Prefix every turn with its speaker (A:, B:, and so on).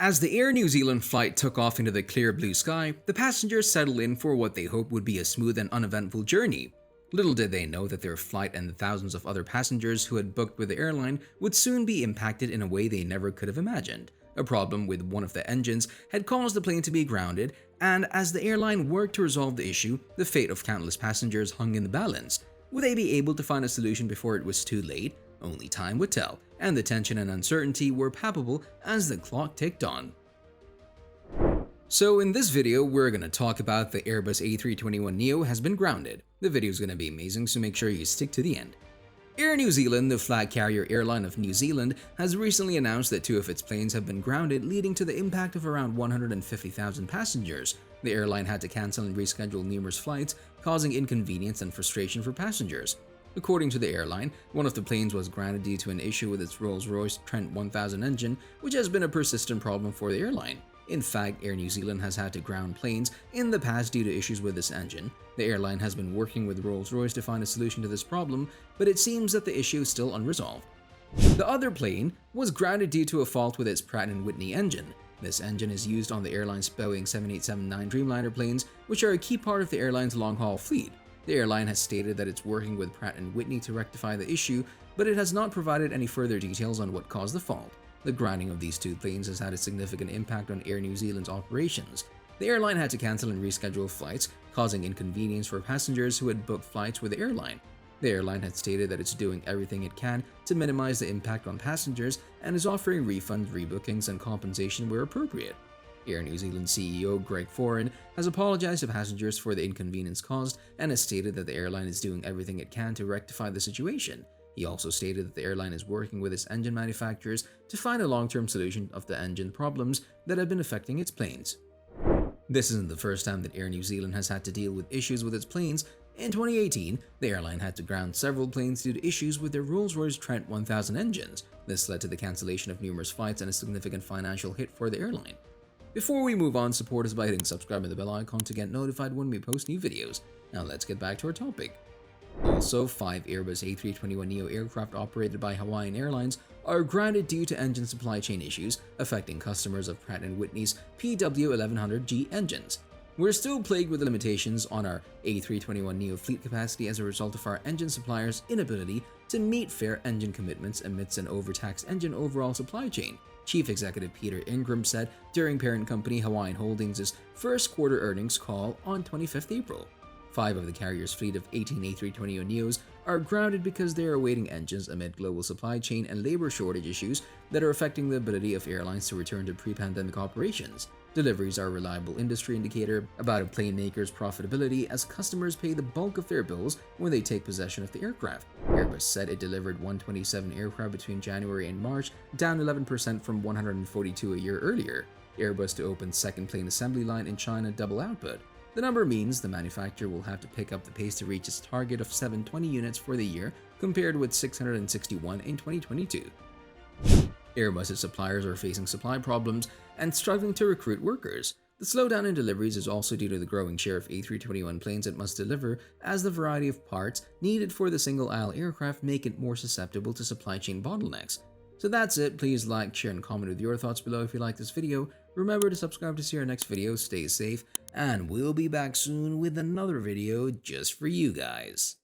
A: As the Air New Zealand flight took off into the clear blue sky, the passengers settled in for what they hoped would be a smooth and uneventful journey. Little did they know that their flight and the thousands of other passengers who had booked with the airline would soon be impacted in a way they never could have imagined. A problem with one of the engines had caused the plane to be grounded, and as the airline worked to resolve the issue, the fate of countless passengers hung in the balance. Would they be able to find a solution before it was too late? Only time would tell, and the tension and uncertainty were palpable as the clock ticked on. So in this video, we're going to talk about the Airbus A321Neo has been grounded. The video is going to be amazing, so make sure you stick to the end. Air New Zealand, the flag carrier airline of New Zealand, has recently announced that 2 of its planes have been grounded, leading to the impact of around 150,000 passengers. The airline had to cancel and reschedule numerous flights, causing inconvenience and frustration for passengers. According to the airline, one of the planes was grounded due to an issue with its Rolls-Royce Trent 1000 engine, which has been a persistent problem for the airline. In fact, Air New Zealand has had to ground planes in the past due to issues with this engine. The airline has been working with Rolls-Royce to find a solution to this problem, but it seems that the issue is still unresolved. The other plane was grounded due to a fault with its Pratt & Whitney engine. This engine is used on the airline's Boeing 787-9 Dreamliner planes, which are a key part of the airline's long-haul fleet. The airline has stated that it's working with Pratt & Whitney to rectify the issue, but it has not provided any further details on what caused the fault. The grounding of these 2 planes has had a significant impact on Air New Zealand's operations. The airline had to cancel and reschedule flights, causing inconvenience for passengers who had booked flights with the airline. The airline had stated that it's doing everything it can to minimize the impact on passengers and is offering refunds, rebookings, and compensation where appropriate. Air New Zealand CEO Greg Foran has apologized to passengers for the inconvenience caused and has stated that the airline is doing everything it can to rectify the situation. He also stated that the airline is working with its engine manufacturers to find a long-term solution of the engine problems that have been affecting its planes. This isn't the first time that Air New Zealand has had to deal with issues with its planes. In 2018, the airline had to ground several planes due to issues with their Rolls-Royce Trent 1000 engines. This led to the cancellation of numerous flights and a significant financial hit for the airline. Before we move on, support us by hitting subscribe and the bell icon to get notified when we post new videos. Now let's get back to our topic. Also, 5 Airbus A321Neo aircraft operated by Hawaiian Airlines are grounded due to engine supply chain issues affecting customers of Pratt & Whitney's PW1100G engines. We're still plagued with the limitations on our A321Neo fleet capacity as a result of our engine suppliers' inability to meet fair engine commitments amidst an overtaxed engine overall supply chain, Chief Executive Peter Ingram said during parent company Hawaiian Holdings' first quarter earnings call on 25th April. 5 of the carrier's fleet of 18 A320neos are grounded because they are awaiting engines amid global supply chain and labor shortage issues that are affecting the ability of airlines to return to pre-pandemic operations. Deliveries are a reliable industry indicator about a plane maker's profitability as customers pay the bulk of their bills when they take possession of the aircraft. Airbus said it delivered 127 aircraft between January and March, down 11% from 142 a year earlier. Airbus to open second plane assembly line in China double output. The number means the manufacturer will have to pick up the pace to reach its target of 720 units for the year, compared with 661 in 2022. Airbus's suppliers are facing supply problems and struggling to recruit workers. The slowdown in deliveries is also due to the growing share of A321 planes it must deliver, as the variety of parts needed for the single-aisle aircraft make it more susceptible to supply chain bottlenecks. So that's it. Please like, share, and comment with your thoughts below if you like this video. Remember to subscribe to see our next video. Stay safe, and we'll be back soon with another video just for you guys.